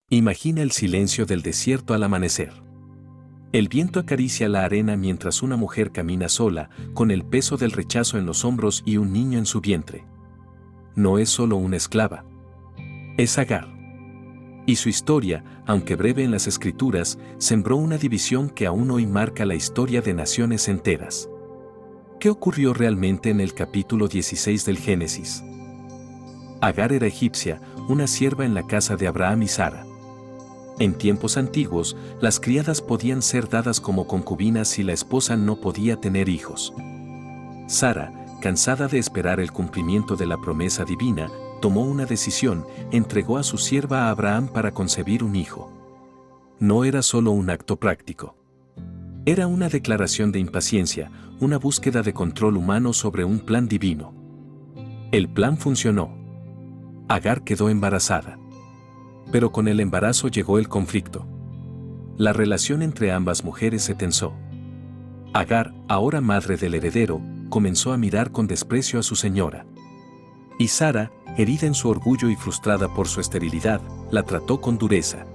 Imagina el silencio del desierto al amanecer. El viento acaricia la arena mientras una mujer camina sola, con el peso del rechazo en los hombros y un niño en su vientre. No es solo una esclava. Es Agar. Y su historia, aunque breve en las escrituras, sembró una división que aún hoy marca la historia de naciones enteras. ¿Qué ocurrió realmente en el capítulo 16 del Génesis? Agar era egipcia, una sierva en la casa de Abraham y Sara. En tiempos antiguos, las criadas podían ser dadas como concubinas si la esposa no podía tener hijos. Sara, cansada de esperar el cumplimiento de la promesa divina, tomó una decisión, entregó a su sierva a Abraham para concebir un hijo. No era solo un acto práctico. Era una declaración de impaciencia, una búsqueda de control humano sobre un plan divino. El plan funcionó. Agar quedó embarazada. Pero con el embarazo llegó el conflicto. La relación entre ambas mujeres se tensó. Agar, ahora madre del heredero, comenzó a mirar con desprecio a su señora. Y Sara, herida en su orgullo y frustrada por su esterilidad, la trató con dureza.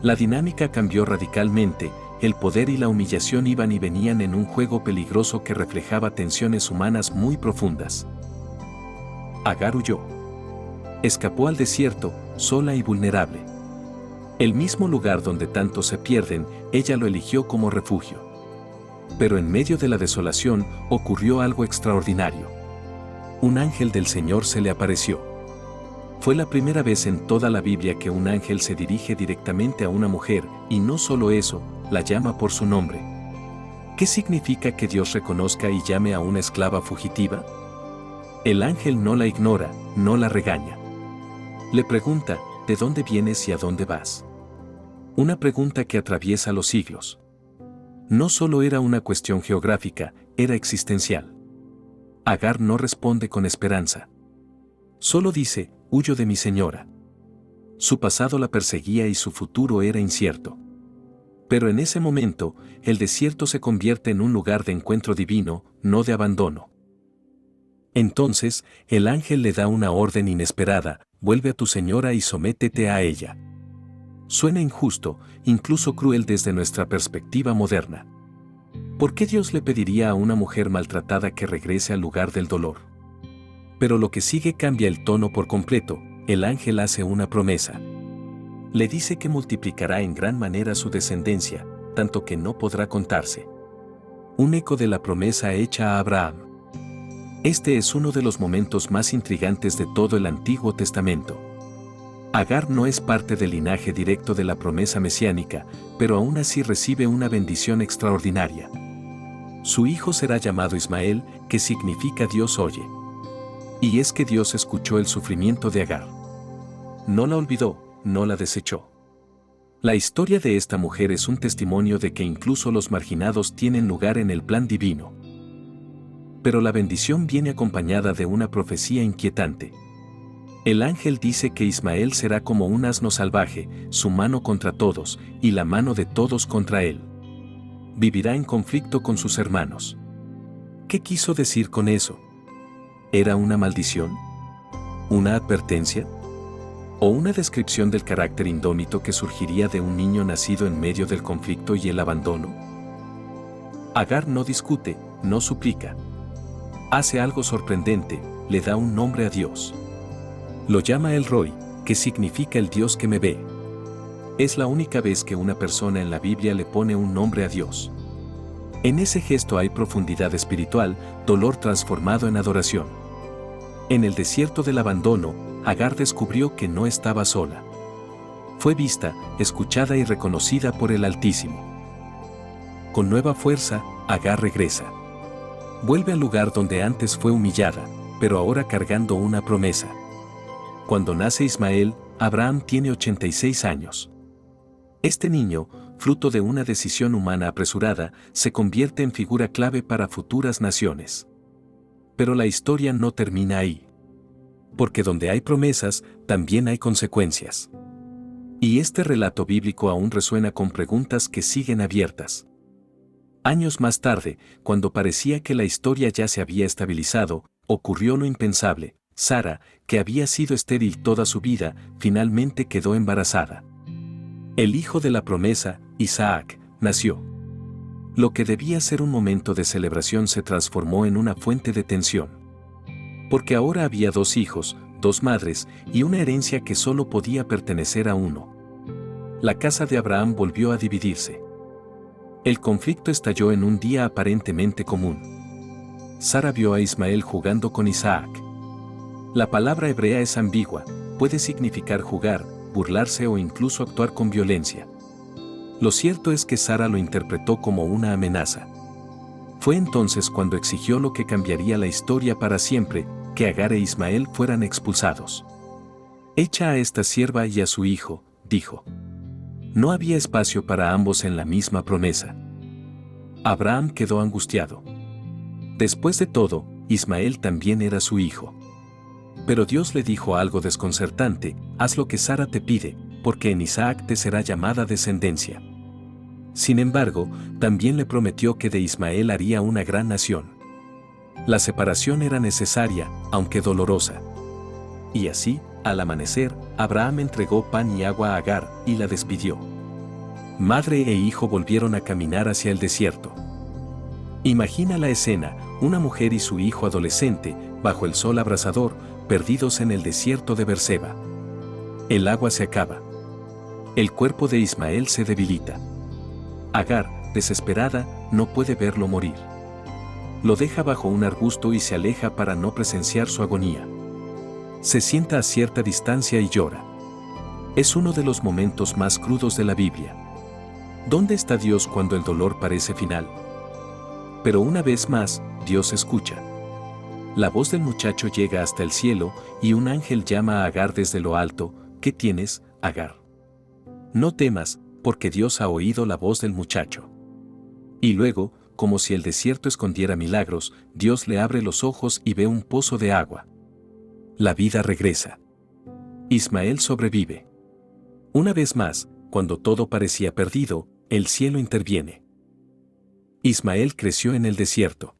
La dinámica cambió radicalmente, el poder y la humillación iban y venían en un juego peligroso que reflejaba tensiones humanas muy profundas. Agar huyó. Escapó al desierto, sola y vulnerable. El mismo lugar donde tantos se pierden, ella lo eligió como refugio. Pero en medio de la desolación, ocurrió algo extraordinario. Un ángel del Señor se le apareció. Fue la primera vez en toda la Biblia que un ángel se dirige directamente a una mujer, y no solo eso, la llama por su nombre. ¿Qué significa que Dios reconozca y llame a una esclava fugitiva? El ángel no la ignora, no la regaña. Le pregunta, ¿de dónde vienes y a dónde vas? Una pregunta que atraviesa los siglos. No solo era una cuestión geográfica, era existencial. Agar no responde con esperanza. Solo dice, huyo de mi señora. Su pasado la perseguía y su futuro era incierto. Pero en ese momento, el desierto se convierte en un lugar de encuentro divino, no de abandono. Entonces, el ángel le da una orden inesperada, vuelve a tu señora y sométete a ella. Suena injusto, incluso cruel desde nuestra perspectiva moderna. ¿Por qué Dios le pediría a una mujer maltratada que regrese al lugar del dolor? Pero lo que sigue cambia el tono por completo. El ángel hace una promesa. Le dice que multiplicará en gran manera su descendencia, tanto que no podrá contarse. Un eco de la promesa hecha a Abraham. Este es uno de los momentos más intrigantes de todo el Antiguo Testamento. Agar no es parte del linaje directo de la promesa mesiánica, pero aún así recibe una bendición extraordinaria. Su hijo será llamado Ismael, que significa Dios oye. Y es que Dios escuchó el sufrimiento de Agar. No la olvidó, no la desechó. La historia de esta mujer es un testimonio de que incluso los marginados tienen lugar en el plan divino. Pero la bendición viene acompañada de una profecía inquietante. El ángel dice que Ismael será como un asno salvaje, su mano contra todos, y la mano de todos contra él. Vivirá en conflicto con sus hermanos. ¿Qué quiso decir con eso? ¿Era una maldición? ¿Una advertencia? ¿O una descripción del carácter indómito que surgiría de un niño nacido en medio del conflicto y el abandono? Agar no discute, no suplica. Hace algo sorprendente, le da un nombre a Dios. Lo llama El Roi, que significa el Dios que me ve. Es la única vez que una persona en la Biblia le pone un nombre a Dios. En ese gesto hay profundidad espiritual, dolor transformado en adoración. En el desierto del abandono, Agar descubrió que no estaba sola. Fue vista, escuchada y reconocida por el Altísimo. Con nueva fuerza, Agar regresa. Vuelve al lugar donde antes fue humillada, pero ahora cargando una promesa. Cuando nace Ismael, Abraham tiene 86 años. Este niño, fruto de una decisión humana apresurada, se convierte en figura clave para futuras naciones. Pero la historia no termina ahí. Porque donde hay promesas, también hay consecuencias. Y este relato bíblico aún resuena con preguntas que siguen abiertas. Años más tarde, cuando parecía que la historia ya se había estabilizado, ocurrió lo impensable. Sara, que había sido estéril toda su vida, finalmente quedó embarazada. El hijo de la promesa, Isaac, nació. Lo que debía ser un momento de celebración se transformó en una fuente de tensión. Porque ahora había 2 hijos, 2 madres y una herencia que solo podía pertenecer a uno. La casa de Abraham volvió a dividirse. El conflicto estalló en un día aparentemente común. Sara vio a Ismael jugando con Isaac. La palabra hebrea es ambigua, puede significar jugar, burlarse o incluso actuar con violencia. Lo cierto es que Sara lo interpretó como una amenaza. Fue entonces cuando exigió lo que cambiaría la historia para siempre, que Agar e Ismael fueran expulsados. «Echa a esta sierva y a su hijo», dijo. No había espacio para ambos en la misma promesa. Abraham quedó angustiado. Después de todo, Ismael también era su hijo. Pero Dios le dijo algo desconcertante: «Haz lo que Sara te pide, porque en Isaac te será llamada descendencia». Sin embargo, también le prometió que de Ismael haría una gran nación. La separación era necesaria, aunque dolorosa. Y así, al amanecer, Abraham entregó pan y agua a Agar y la despidió. Madre e hijo volvieron a caminar hacia el desierto. Imagina la escena: una mujer y su hijo adolescente, bajo el sol abrasador, perdidos en el desierto de Berseba. El agua se acaba. El cuerpo de Ismael se debilita. Agar, desesperada, no puede verlo morir. Lo deja bajo un arbusto y se aleja para no presenciar su agonía. Se sienta a cierta distancia y llora. Es uno de los momentos más crudos de la Biblia. ¿Dónde está Dios cuando el dolor parece final? Pero una vez más, Dios escucha. La voz del muchacho llega hasta el cielo y un ángel llama a Agar desde lo alto: «¿Qué tienes, Agar? No temas, porque Dios ha oído la voz del muchacho». Y luego, como si el desierto escondiera milagros, Dios le abre los ojos y ve un pozo de agua. La vida regresa. Ismael sobrevive. Una vez más, cuando todo parecía perdido, el cielo interviene. Ismael creció en el desierto.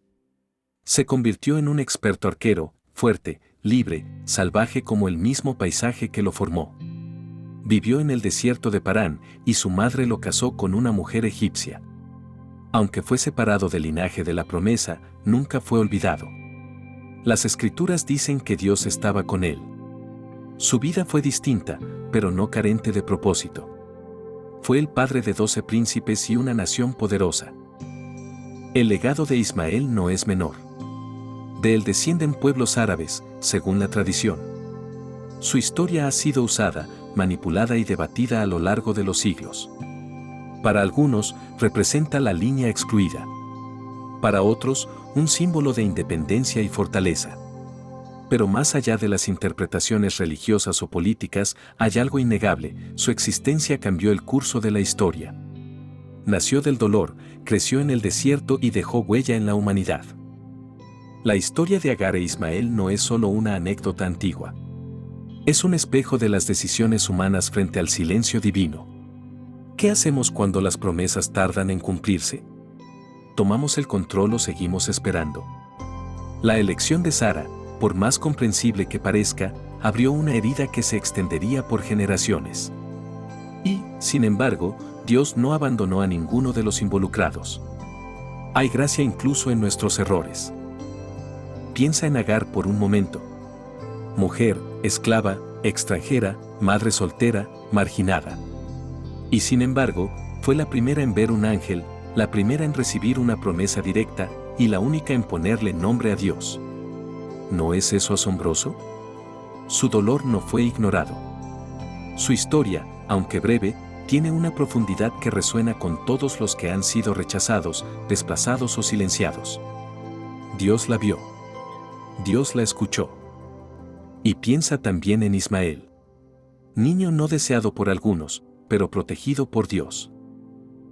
Se convirtió en un experto arquero, fuerte, libre, salvaje como el mismo paisaje que lo formó. Vivió en el desierto de Parán y su madre lo casó con una mujer egipcia. Aunque fue separado del linaje de la promesa, nunca fue olvidado. Las escrituras dicen que Dios estaba con él. Su vida fue distinta, pero no carente de propósito. Fue el padre de 12 príncipes y una nación poderosa. El legado de Ismael no es menor. De él descienden pueblos árabes, según la tradición. Su historia ha sido usada, manipulada y debatida a lo largo de los siglos. Para algunos, representa la línea excluida. Para otros, un símbolo de independencia y fortaleza. Pero más allá de las interpretaciones religiosas o políticas, hay algo innegable: su existencia cambió el curso de la historia. Nació del dolor, creció en el desierto y dejó huella en la humanidad. La historia de Agar e Ismael no es solo una anécdota antigua. Es un espejo de las decisiones humanas frente al silencio divino. ¿Qué hacemos cuando las promesas tardan en cumplirse? ¿Tomamos el control o seguimos esperando? La elección de Sara, por más comprensible que parezca, abrió una herida que se extendería por generaciones. Y, sin embargo, Dios no abandonó a ninguno de los involucrados. Hay gracia incluso en nuestros errores. Piensa en Agar por un momento. Mujer, esclava, extranjera, madre soltera, marginada. Y sin embargo, fue la primera en ver un ángel, la primera en recibir una promesa directa y la única en ponerle nombre a Dios. ¿No es eso asombroso? Su dolor no fue ignorado. Su historia, aunque breve, tiene una profundidad que resuena con todos los que han sido rechazados, desplazados o silenciados. Dios la vio. Dios la escuchó. Y piensa también en Ismael. Niño no deseado por algunos, pero protegido por Dios.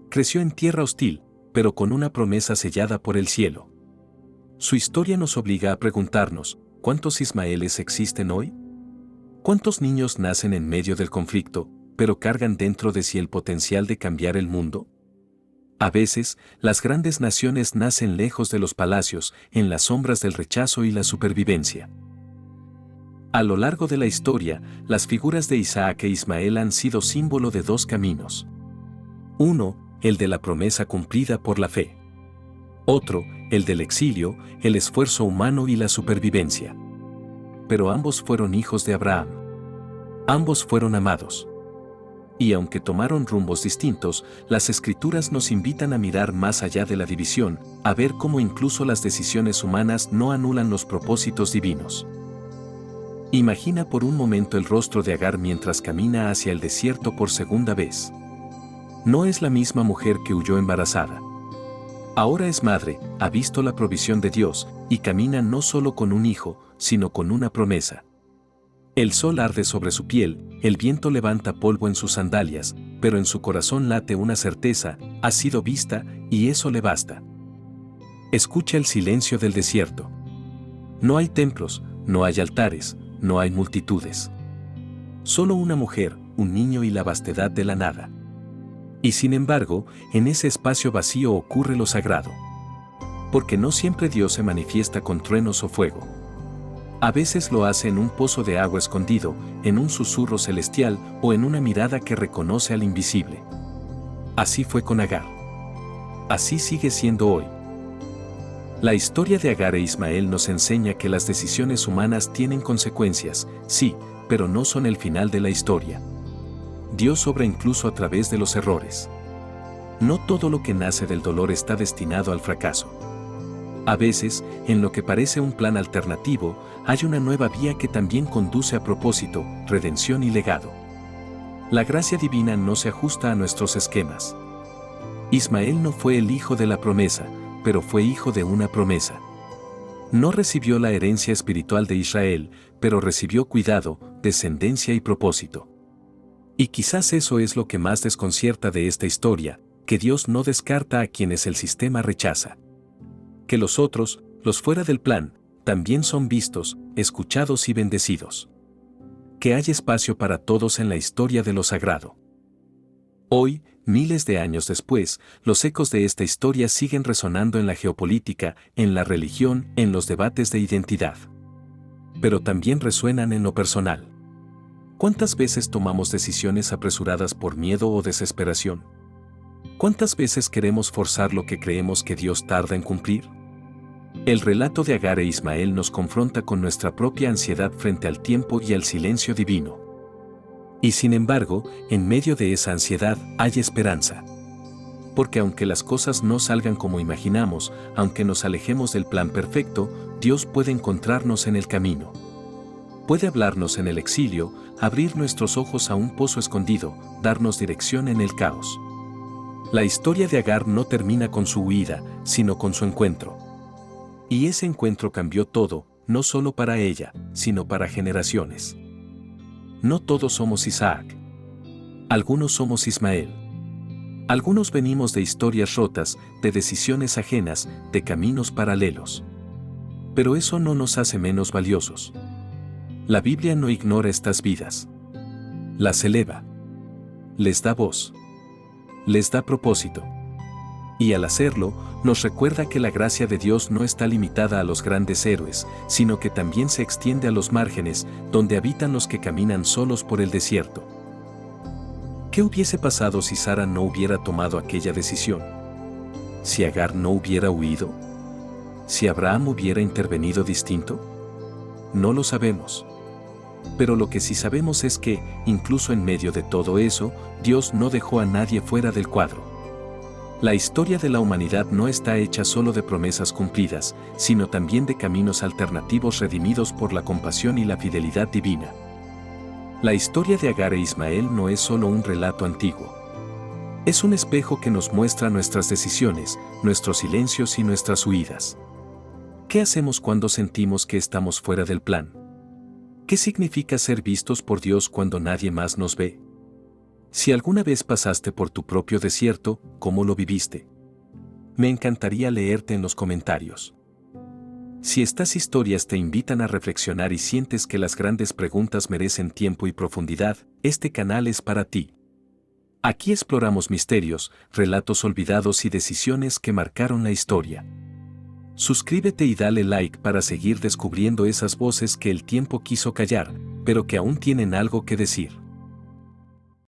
Creció en tierra hostil, pero con una promesa sellada por el cielo. Su historia nos obliga a preguntarnos: ¿cuántos Ismaeles existen hoy? ¿Cuántos niños nacen en medio del conflicto, pero cargan dentro de sí el potencial de cambiar el mundo? A veces, las grandes naciones nacen lejos de los palacios, en las sombras del rechazo y la supervivencia. A lo largo de la historia, las figuras de Isaac e Ismael han sido símbolo de dos caminos. Uno, el de la promesa cumplida por la fe. Otro, el del exilio, el esfuerzo humano y la supervivencia. Pero ambos fueron hijos de Abraham. Ambos fueron amados. Y aunque tomaron rumbos distintos, las Escrituras nos invitan a mirar más allá de la división, a ver cómo incluso las decisiones humanas no anulan los propósitos divinos. Imagina por un momento el rostro de Agar mientras camina hacia el desierto por segunda vez. No es la misma mujer que huyó embarazada. Ahora es madre, ha visto la provisión de Dios, y camina no solo con un hijo, sino con una promesa. El sol arde sobre su piel, el viento levanta polvo en sus sandalias, pero en su corazón late una certeza: ha sido vista, y eso le basta. Escucha el silencio del desierto. No hay templos, no hay altares, no hay multitudes. Solo una mujer, un niño y la vastedad de la nada. Y sin embargo, en ese espacio vacío ocurre lo sagrado. Porque no siempre Dios se manifiesta con truenos o fuego. A veces lo hace en un pozo de agua escondido, en un susurro celestial o en una mirada que reconoce al invisible. Así fue con Agar. Así sigue siendo hoy. La historia de Agar e Ismael nos enseña que las decisiones humanas tienen consecuencias, sí, pero no son el final de la historia. Dios obra incluso a través de los errores. No todo lo que nace del dolor está destinado al fracaso. A veces, en lo que parece un plan alternativo, hay una nueva vía que también conduce a propósito, redención y legado. La gracia divina no se ajusta a nuestros esquemas. Ismael no fue el hijo de la promesa, pero fue hijo de una promesa. No recibió la herencia espiritual de Israel, pero recibió cuidado, descendencia y propósito. Y quizás eso es lo que más desconcierta de esta historia, que Dios no descarta a quienes el sistema rechaza. Que los otros, los fuera del plan, también son vistos, escuchados y bendecidos. Que hay espacio para todos en la historia de lo sagrado. Hoy, miles de años después, los ecos de esta historia siguen resonando en la geopolítica, en la religión, en los debates de identidad. Pero también resuenan en lo personal. ¿Cuántas veces tomamos decisiones apresuradas por miedo o desesperación? ¿Cuántas veces queremos forzar lo que creemos que Dios tarda en cumplir? El relato de Agar e Ismael nos confronta con nuestra propia ansiedad frente al tiempo y al silencio divino. Y sin embargo, en medio de esa ansiedad hay esperanza. Porque aunque las cosas no salgan como imaginamos, aunque nos alejemos del plan perfecto, Dios puede encontrarnos en el camino. Puede hablarnos en el exilio, abrir nuestros ojos a un pozo escondido, darnos dirección en el caos. La historia de Agar no termina con su huida, sino con su encuentro. Y ese encuentro cambió todo, no solo para ella, sino para generaciones. No todos somos Isaac. Algunos somos Ismael. Algunos venimos de historias rotas, de decisiones ajenas, de caminos paralelos. Pero eso no nos hace menos valiosos. La Biblia no ignora estas vidas. Las eleva. Les da voz. Les da propósito. Y al hacerlo, nos recuerda que la gracia de Dios no está limitada a los grandes héroes, sino que también se extiende a los márgenes, donde habitan los que caminan solos por el desierto. ¿Qué hubiese pasado si Sara no hubiera tomado aquella decisión? ¿Si Agar no hubiera huido? ¿Si Abraham hubiera intervenido distinto? No lo sabemos. Pero lo que sí sabemos es que, incluso en medio de todo eso, Dios no dejó a nadie fuera del cuadro. La historia de la humanidad no está hecha solo de promesas cumplidas, sino también de caminos alternativos redimidos por la compasión y la fidelidad divina. La historia de Agar e Ismael no es solo un relato antiguo. Es un espejo que nos muestra nuestras decisiones, nuestros silencios y nuestras huidas. ¿Qué hacemos cuando sentimos que estamos fuera del plan? ¿Qué significa ser vistos por Dios cuando nadie más nos ve? Si alguna vez pasaste por tu propio desierto, ¿cómo lo viviste? Me encantaría leerte en los comentarios. Si estas historias te invitan a reflexionar y sientes que las grandes preguntas merecen tiempo y profundidad, este canal es para ti. Aquí exploramos misterios, relatos olvidados y decisiones que marcaron la historia. Suscríbete y dale like para seguir descubriendo esas voces que el tiempo quiso callar, pero que aún tienen algo que decir.